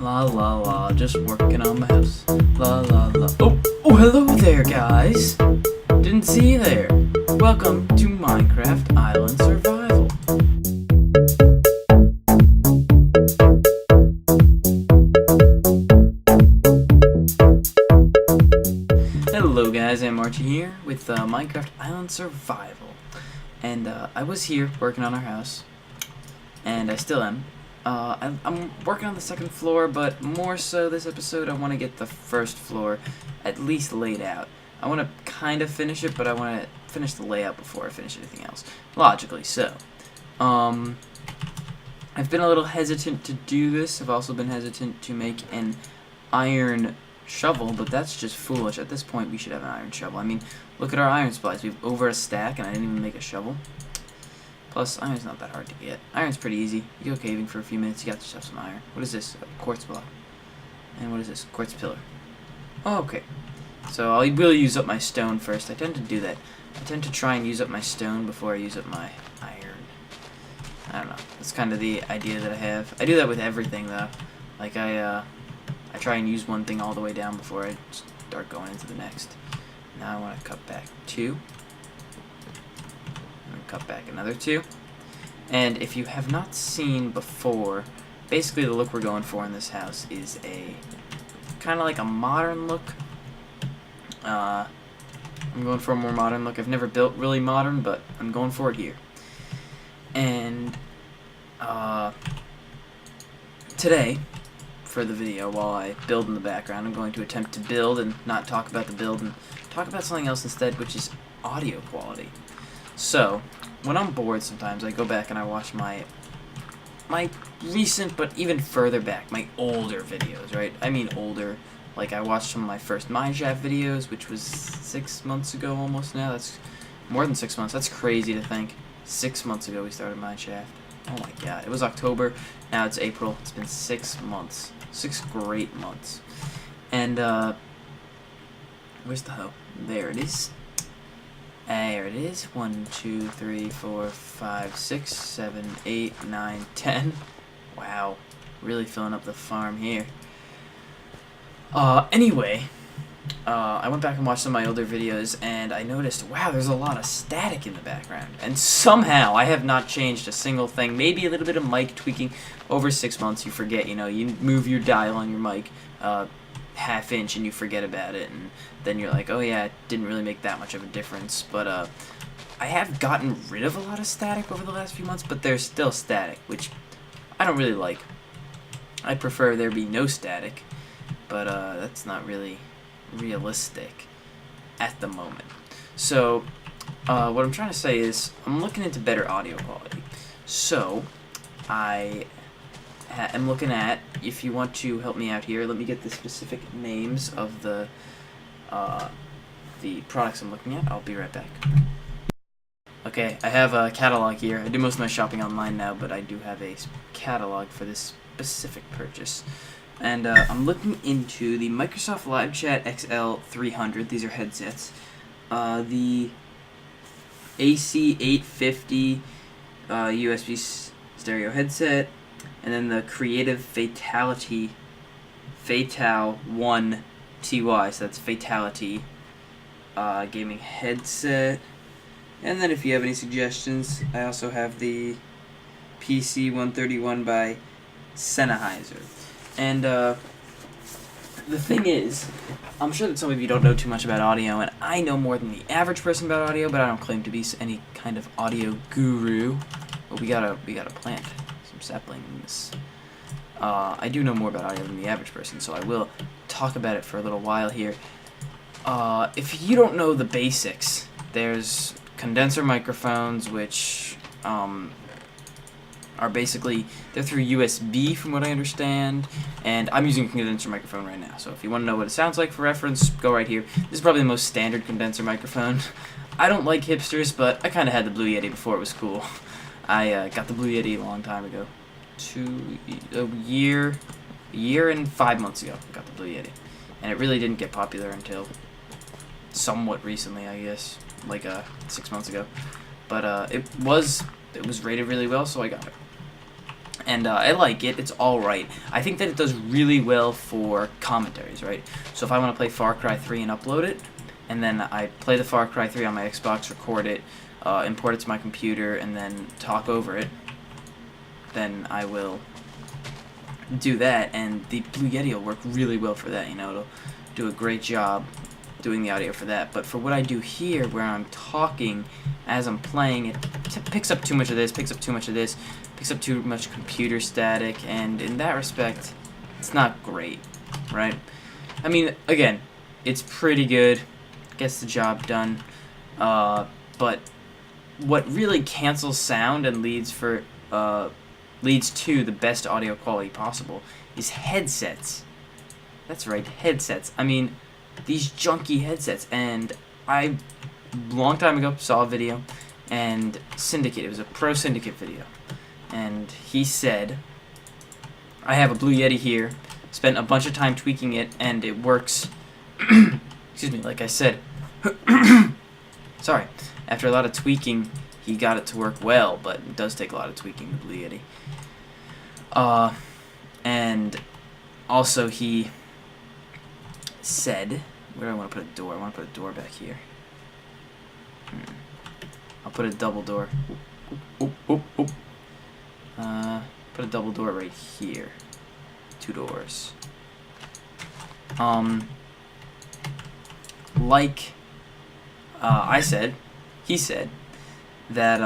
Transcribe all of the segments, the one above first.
La la la, just working on my house. La la la. Oh, hello there, guys. Didn't see you there. Welcome to Minecraft Island Survival. Hello, guys. Anmarchi here with Minecraft Island Survival, and I was here working on our house, and I still am. I'm working on the second floor, but more so this episode I want to get the first floor at least laid out. I want to kind of finish it, but I want to finish the layout before I finish anything else. Logically so. I've been a little hesitant to do this. I've also been hesitant to make an iron shovel, but that's just foolish. At this point, we should have an iron shovel. I mean, look at our iron supplies. We have over a stack, and I didn't even make a shovel. Plus, iron's not that hard to get. Iron's pretty easy. You go caving for a few minutes, you got yourself some iron. What is this? A quartz block. And what is this? Quartz pillar. Oh, okay. So I will use up my stone first. I tend to do that. I tend to try and use up my stone before I use up my iron. I don't know. That's kind of the idea that I have. I do that with everything, though. Like, I try and use one thing all the way down before I start going into the next. Now I want to cut back 2. Cut back another 2. And if you have not seen before, basically the look we're going for in this house is a kind of like a modern look. I'm going for a more modern look. I've never built really modern, but I'm going for it here. And today, for the video, while I build in the background, I'm going to attempt to build and not talk about the build and talk about something else instead, which is audio quality. So, when I'm bored sometimes, I go back and I watch my recent, but even further back, my older videos, right? I mean older. Like, I watched some of my first mineshaft videos, which was 6 months ago almost now. That's more than 6 months. That's crazy to think. 6 months ago we started mineshaft. Oh my god. It was October. Now it's April. It's been 6 months. 6 great months. And, where's the hoe? There it is. There it is. 1, 2, 3, 4, 5, 6, 7, 8, 9, 10. Wow. Really filling up the farm here. Anyway, I went back and watched some of my older videos, and I noticed, wow, there's a lot of static in the background. And somehow, I have not changed a single thing. Maybe a little bit of mic tweaking. Over 6 months, you forget, you know, you move your dial on your mic, half inch, and you forget about it, and then you're like, oh yeah, it didn't really make that much of a difference. But I have gotten rid of a lot of static over the last few months, but there's still static, which I don't really like. I prefer there be no static, but that's not really realistic at the moment. So what I'm trying to say is I'm looking into better audio quality. So I am looking at, if you want to help me out here, let me get the specific names of the products I'm looking at. I'll be right back. Okay, I have a catalog here. I do most of my shopping online now, but I do have a catalog for this specific purchase. And I'm looking into the Microsoft Live Chat XL300. These are headsets. The AC850 USB stereo headset. And then the Creative Fatality Fatal 1 TY, so that's Fatality gaming headset. And then if you have any suggestions, I also have the PC 131 by Sennheiser. And the thing is, I'm sure that some of you don't know too much about audio, and I know more than the average person about audio, but I don't claim to be any kind of audio guru. But we gotta plant some saplings. I do know more about audio than the average person, so I will talk about it for a little while here. If you don't know the basics, there's condenser microphones, which are basically, they're through USB from what I understand, and I'm using a condenser microphone right now, so if you want to know what it sounds like for reference, go right here. This is probably the most standard condenser microphone. I don't like hipsters, but I kind of had the Blue Yeti before it was cool. I got the Blue Yeti a long time ago. A year and 5 months ago, I got the Blue Yeti. And it really didn't get popular until somewhat recently, I guess, like 6 months ago. But it was rated really well, so I got it. And I like it. It's alright. I think that it does really well for commentaries, right? So if I want to play Far Cry 3 and upload it, and then I play the Far Cry 3 on my Xbox, record it, import it to my computer, and then talk over it, then I will do that, and the Blue Yeti will work really well for that. You know, it'll do a great job doing the audio for that. But for what I do here, where I'm talking as I'm playing, it picks up too much of this, picks up too much of this, picks up too much computer static, and in that respect, it's not great, right? I mean, again, it's pretty good, gets the job done, but what really cancels sound and leads to the best audio quality possible is headsets. That's right, headsets. I mean, these junky headsets. And I, long time ago, saw a video, and Syndicate, it was a Pro Syndicate video, and he said, I have a Blue Yeti here, spent a bunch of time tweaking it, and it works, excuse me, like I said, sorry, after a lot of tweaking, he got it to work well, but it does take a lot of tweaking, the Blue Yeti. And also he said, where do I want to put a door? I want to put a door back here. I'll put a double door. Oop, oop, oop. Put a double door right here. 2 doors. Like I said, he said that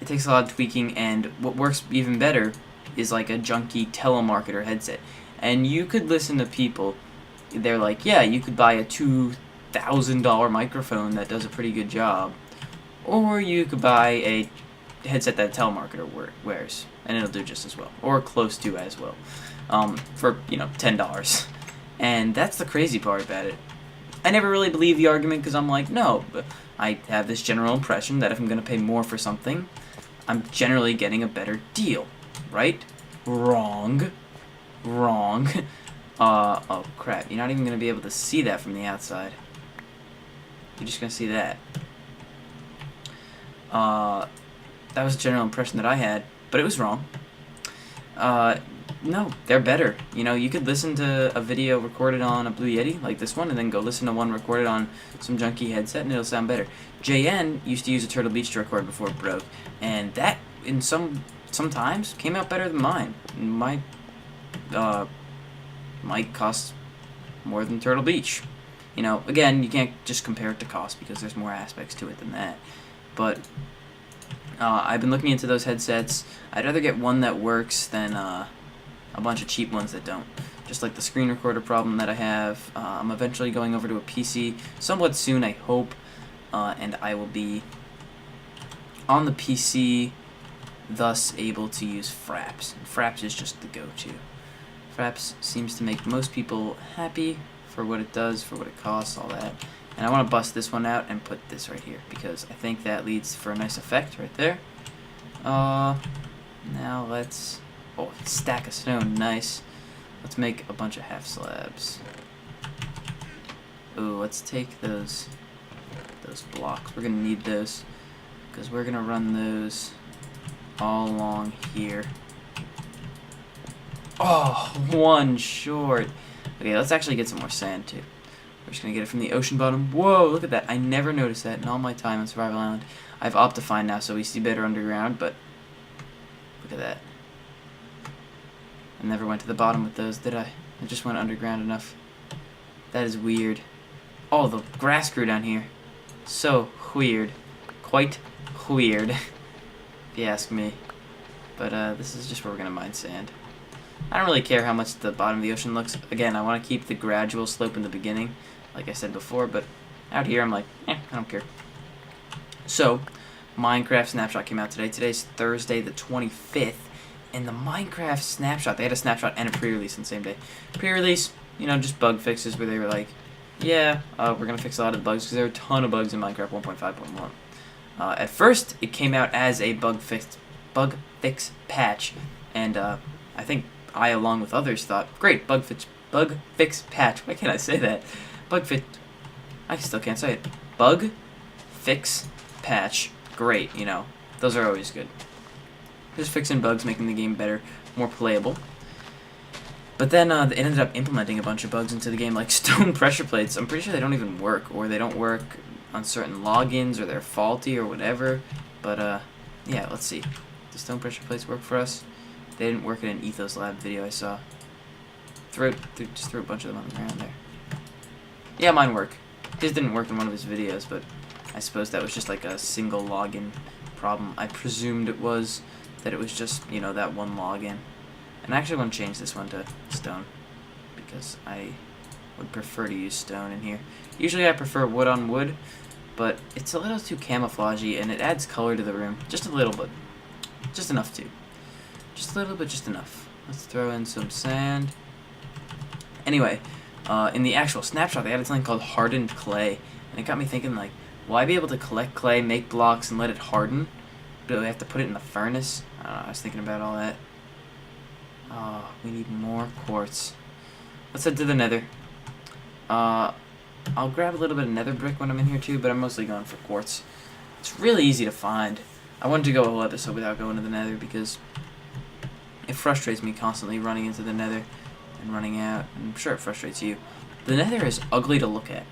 it takes a lot of tweaking, and what works even better is like a junky telemarketer headset. And you could listen to people, they're like, yeah, you could buy a $2,000 microphone that does a pretty good job, or you could buy a headset that a telemarketer wears, and it'll do just as well, or close to as well, for, you know, $10. And that's the crazy part about it. I never really believe the argument, because I'm like, no, but I have this general impression that if I'm going to pay more for something, I'm generally getting a better deal, right? Wrong. Wrong. Oh crap, you're not even going to be able to see that from the outside. You're just going to see that. That was a general impression that I had, but it was wrong. No, they're better. You know, you could listen to a video recorded on a Blue Yeti, like this one, and then go listen to one recorded on some junky headset, and it'll sound better. JN used to use a Turtle Beach to record before it broke, and that, in sometimes, came out better than mine. My, mic costs more than Turtle Beach. You know, again, you can't just compare it to cost, because there's more aspects to it than that. But I've been looking into those headsets. I'd rather get one that works than a bunch of cheap ones that don't. Just like the screen recorder problem that I have. I'm eventually going over to a PC somewhat soon, I hope, and I will be on the PC, thus able to use Fraps. And Fraps is just the go-to. Fraps seems to make most people happy for what it does, for what it costs, all that. And I want to bust this one out and put this right here, because I think that leads for a nice effect right there. Now let's... Oh, stack of stone, nice. Let's make a bunch of half slabs. Ooh, let's take those blocks. We're going to need those, because we're going to run those all along here. Oh, one short. Okay, let's actually get some more sand, too. We're just going to get it from the ocean bottom. Whoa, look at that. I never noticed that in all my time on Survival Island. I have Optifine now, so we see better underground, but look at that. I never went to the bottom with those, did I? I just went underground enough. That is weird. Oh, the grass grew down here. So weird. Quite weird, if you ask me. But this is just where we're going to mine sand. I don't really care how much the bottom of the ocean looks. Again, I want to keep the gradual slope in the beginning, like I said before, but out here I'm like, I don't care. So, Minecraft Snapshot came out today. Today's Thursday the 25th, and the Minecraft Snapshot, they had a snapshot and a pre-release on the same day. Pre-release, you know, just bug fixes where they were like, yeah, we're going to fix a lot of the bugs, because there are a ton of bugs in Minecraft 1.5.1. At first, it came out as a bug fix patch, and I think I, along with others, thought, great, bug fix patch. Why can't I say that? I still can't say it. Bug fix patch. Great, you know. Those are always good. just fixing bugs, making the game better, more playable. But then it ended up implementing a bunch of bugs into the game, like stone pressure plates. I'm pretty sure they don't even work, or they don't work on certain logins, or they're faulty, or whatever. But yeah, let's see. Do stone pressure plates work for us? They didn't work in an Ethos Lab video I saw. Just threw a bunch of them on the ground there. Yeah, mine work. His didn't work in one of his videos, but I suppose that was just like a single login problem. I presumed it was that it was just, you know, that one login. And I actually want to change this one to stone because I would prefer to use stone in here. Usually I prefer wood on wood, but it's a little too camouflagey and it adds color to the room. Just a little bit. Just enough to. Just a little bit, just enough. Let's throw in some sand. Anyway, in the actual snapshot, they added something called hardened clay, and it got me thinking, like, will I be able to collect clay, make blocks, and let it harden? Do I have to put it in the furnace? I don't know, I was thinking about all that. Oh, we need more quartz. Let's head to the Nether. I'll grab a little bit of Nether brick when I'm in here too, but I'm mostly going for quartz. It's really easy to find. I wanted to go a whole episode without going to the Nether because it frustrates me constantly running into the Nether and running out. I'm sure it frustrates you. The Nether is ugly to look at.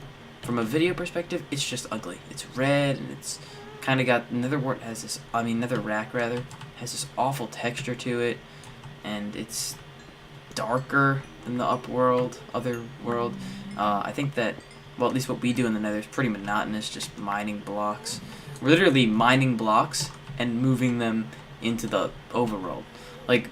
From a video perspective, it's just ugly. It's red and it's kind of got Netherwort has this. I mean, Netherrack rather has this awful texture to it, and it's darker than the other world. I think that, well, at least what we do in the Nether is pretty monotonous, just mining blocks. We're literally mining blocks and moving them into the overworld. Like,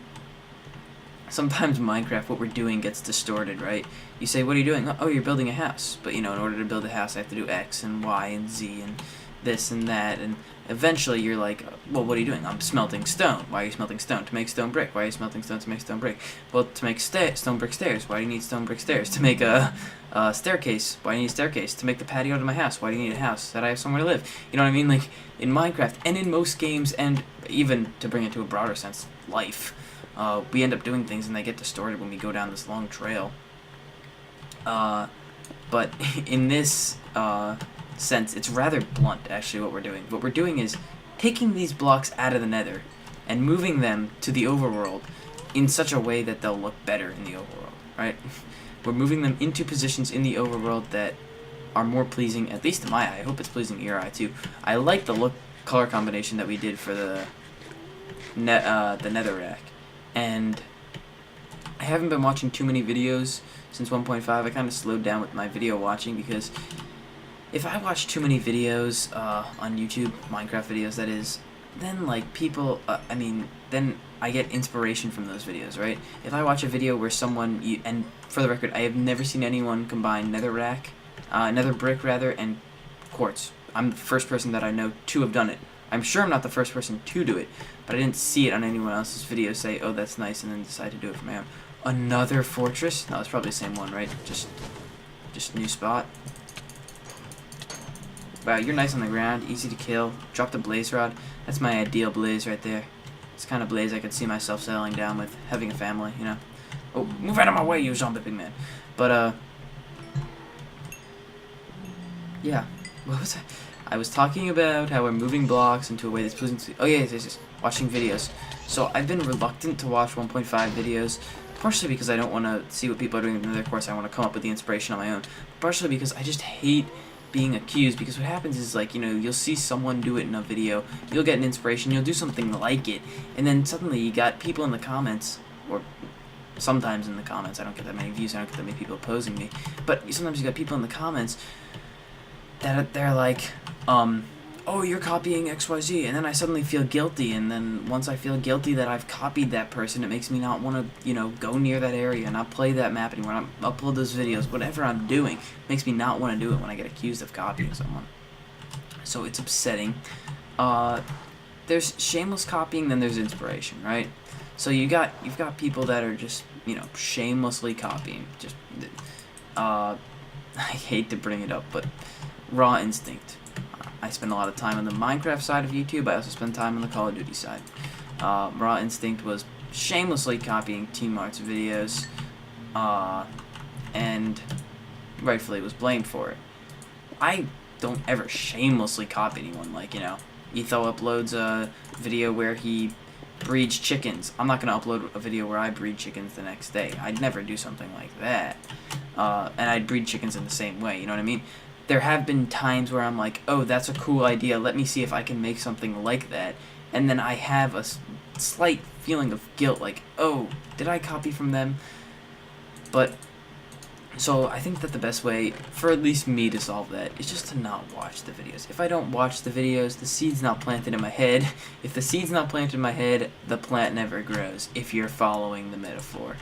sometimes Minecraft, what we're doing gets distorted, right? You say, what are you doing? Oh, you're building a house. But, you know, in order to build a house, I have to do X and Y and Z and this and that. And eventually you're like, well, what are you doing? I'm smelting stone. Why are you smelting stone? To make stone brick. Why are you smelting stone? To make stone brick. Well, to make stone brick stairs. Why do you need stone brick stairs? To make a staircase. Why do you need a staircase? To make the patio to my house. Why do you need a house? That I have somewhere to live. You know what I mean? Like, in Minecraft and in most games, and even to bring it to a broader sense, life. We end up doing things and they get distorted when we go down this long trail. But in this sense, it's rather blunt, actually, what we're doing. What we're doing is taking these blocks out of the Nether and moving them to the overworld in such a way that they'll look better in the overworld, right? We're moving them into positions in the overworld that are more pleasing, at least to my eye. I hope it's pleasing to your eye, too. I like the color combination that we did for the Netherrack. And I haven't been watching too many videos since 1.5. I kind of slowed down with my video watching because if I watch too many videos on YouTube, Minecraft videos that is, then like people, then I get inspiration from those videos, right? If I watch a video where someone, and for the record, I have never seen anyone combine nether brick rather, and quartz. I'm the first person that I know to have done it. I'm sure I'm not the first person to do it, but I didn't see it on anyone else's video say, oh, that's nice, and then decide to do it for my own. Another fortress? No, it's probably the same one, right? Just new spot. Wow, you're nice on the ground, easy to kill. Drop the blaze rod. That's my ideal blaze right there. It's the kind of blaze I could see myself settling down with, having a family, you know. Oh, move out of my way, you zombie big man. But, yeah. What was I was talking about how we're moving blocks into a way that's pleasing to... Oh, yes. Watching videos. So, I've been reluctant to watch 1.5 videos, partially because I don't want to see what people are doing in their course. I want to come up with the inspiration on my own. Partially because I just hate being accused, because what happens is, like, you know, you'll see someone do it in a video, you'll get an inspiration, you'll do something like it, and then suddenly you got people in the comments, or sometimes in the comments, I don't get that many views, I don't get that many people opposing me, but sometimes you got people in the comments that they're like, oh, you're copying XYZ, and then I suddenly feel guilty, and then once I feel guilty that I've copied that person, it makes me not want to, you know, go near that area, not play that map anymore, not upload those videos, whatever I'm doing, makes me not want to do it when I get accused of copying someone. So it's upsetting. There's shameless copying, then there's inspiration, right? So you've got people that are just, you know, shamelessly copying, just, I hate to bring it up, but raw instinct. I spend a lot of time on the Minecraft side of YouTube. I also spend time on the Call of Duty side. Raw Instinct was shamelessly copying Team Art's videos, and rightfully was blamed for it. I don't ever shamelessly copy anyone. Like, you know, Etho uploads a video where he breeds chickens. I'm not gonna upload a video where I breed chickens the next day. I'd never do something like that. And I'd breed chickens in the same way, you know what I mean? There have been times where I'm like, oh, that's a cool idea, let me see if I can make something like that. And then I have a slight feeling of guilt, like, oh, did I copy from them? But, so I think that the best way, for at least me to solve that, is just to not watch the videos. If I don't watch the videos, the seed's not planted in my head. If the seed's not planted in my head, the plant never grows, if you're following the metaphor.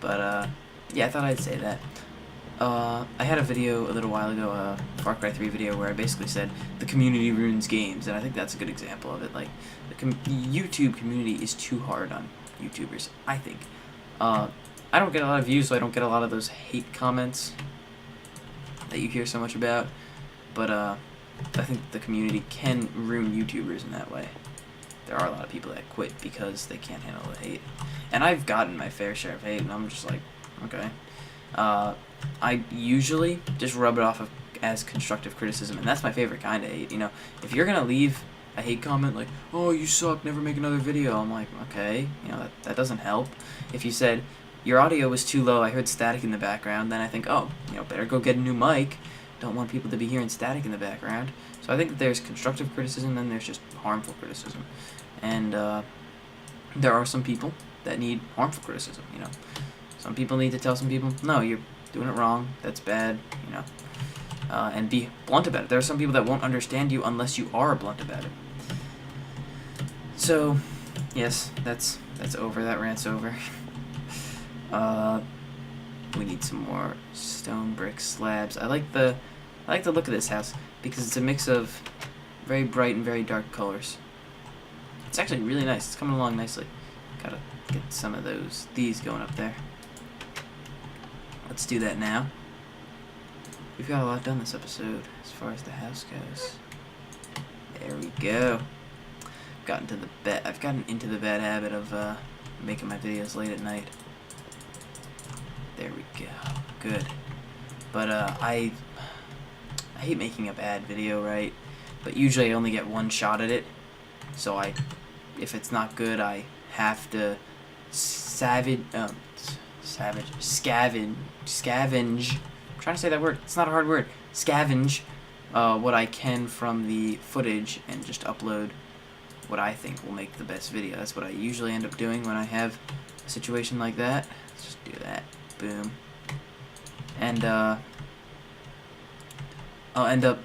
But, yeah, I thought I'd say that. I had a video a little while ago, a Far Cry 3 video, where I basically said, the community ruins games, and I think that's a good example of it. Like, the YouTube community is too hard on YouTubers, I think. I don't get a lot of views, so I don't get a lot of those hate comments that you hear so much about, but, I think the community can ruin YouTubers in that way. There are a lot of people that quit because they can't handle the hate. And I've gotten my fair share of hate, and I'm just like, okay. I usually just rub it off as constructive criticism, and that's my favorite kind of hate. You know, if you're gonna leave a hate comment like, oh, you suck, never make another video, I'm like, okay, you know, that doesn't help. If you said, your audio was too low, I heard static in the background, then I think, oh, you know, better go get a new mic. Don't want people to be hearing static in the background. So I think that there's constructive criticism, then there's just harmful criticism. And there are some people that need harmful criticism, you know. Some people need to tell some people, no, you're doing it wrong, that's bad, you know. And be blunt about it. There are some people that won't understand you unless you are blunt about it. So, yes, that's over, that rant's over. We need some more stone brick slabs. I like the look of this house because it's a mix of very bright and very dark colors. It's actually really nice. It's coming along nicely. Gotta get some of these going up there. Let's do that now. We've got a lot done this episode as far as the house goes. There we go. I've gotten into the bad habit of making my videos late at night. There we go. Good. But I hate making a bad video, right? But usually I only get one shot at it. So if it's not good, I have to scavenge. I'm trying to say that word. It's not a hard word. Scavenge what I can from the footage and just upload what I think will make the best video. That's what I usually end up doing when I have a situation like that. Let's just do that. Boom. And I'll end up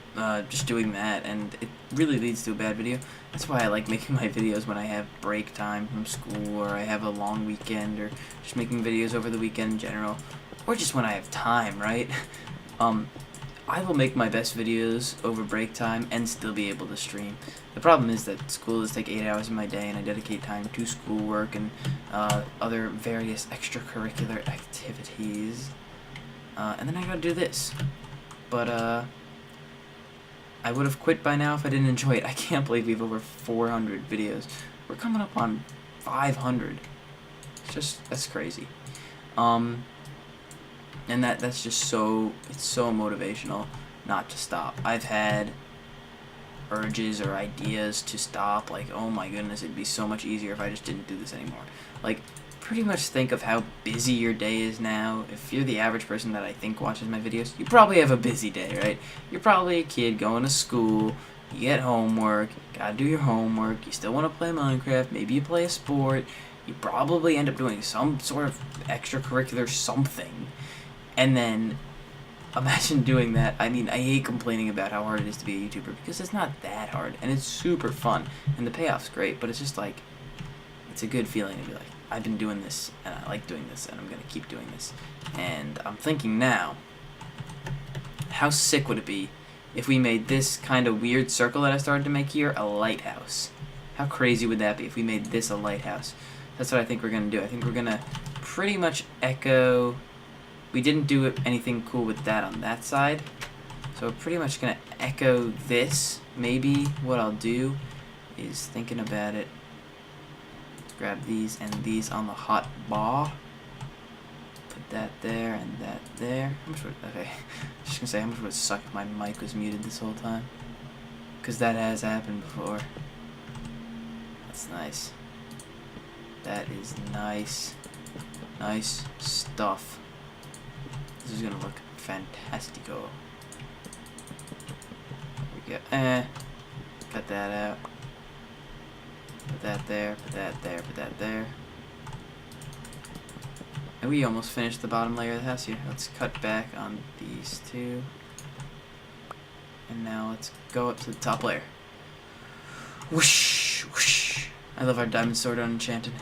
just doing that, and it really leads to a bad video. That's why I like making my videos when I have break time from school, or I have a long weekend, or just making videos over the weekend in general, or just when I have time, right? I will make my best videos over break time and still be able to stream. The problem is that school does take 8 hours of my day, and I dedicate time to schoolwork and other various extracurricular activities. And then I gotta do this. But, I would have quit by now if I didn't enjoy it. I can't believe we have over 400 videos. We're coming up on 500. That's crazy. And that's just it's so motivational not to stop. I've had urges or ideas to stop, like, oh my goodness, it'd be so much easier if I just didn't do this anymore. Like, pretty much think of how busy your day is now. If you're the average person that I think watches my videos, you probably have a busy day, right? You're probably a kid going to school, you get homework, gotta do your homework, you still want to play Minecraft, maybe you play a sport, you probably end up doing some sort of extracurricular something, and then imagine doing that. I mean, I hate complaining about how hard it is to be a YouTuber, because it's not that hard, and it's super fun, and the payoff's great, but it's just like, it's a good feeling to be like, I've been doing this, and I like doing this, and I'm going to keep doing this. And I'm thinking now, how sick would it be if we made this kind of weird circle that I started to make here a lighthouse? How crazy would that be if we made this a lighthouse? That's what I think we're going to do. I think we're going to pretty much echo. We didn't do anything cool with that on that side, so we're pretty much going to echo this. Maybe what I'll do is, thinking about it, grab these and these on the hot bar. Put that there and that there. How much would, okay, just gonna say, how much would it suck if my mic was muted this whole time? Because that has happened before. That's nice. That is nice. Nice stuff. This is gonna look fantastico. We go. Cut that out. Put that there. Put that there. Put that there. And we almost finished the bottom layer of the house here. Let's cut back on these two. And now let's go up to the top layer. Whoosh, whoosh. I love our diamond sword unenchanted.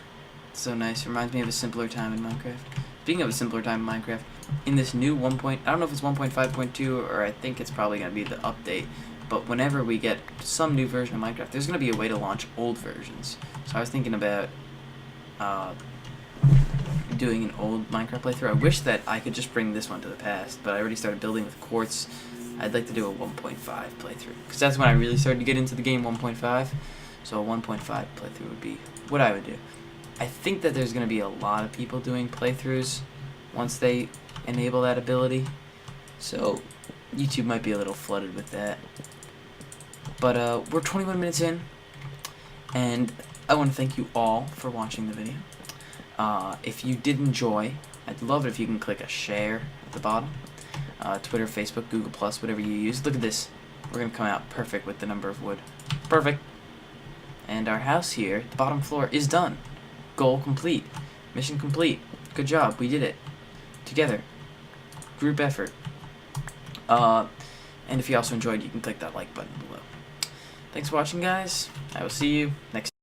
It's so nice. Reminds me of a simpler time in Minecraft. Speaking of a simpler time in Minecraft, in this new I don't know if it's 1.5.2 or I think it's probably going to be the update, but whenever we get some new version of Minecraft, there's going to be a way to launch old versions. So I was thinking about doing an old Minecraft playthrough. I wish that I could just bring this one to the past, but I already started building with quartz. I'd like to do a 1.5 playthrough, because that's when I really started to get into the game, 1.5. So a 1.5 playthrough would be what I would do. I think that there's going to be a lot of people doing playthroughs once they enable that ability. So YouTube might be a little flooded with that. But we're 21 minutes in, and I want to thank you all for watching the video. If you did enjoy, I'd love it if you can click a share at the bottom. Twitter, Facebook, Google+, whatever you use. Look at this. We're going to come out perfect with the number of wood. Perfect. And our house here, the bottom floor, is done. Goal complete. Mission complete. Good job. We did it. Together. Group effort. And if you also enjoyed, you can click that like button below. Thanks for watching, guys. I will see you next time.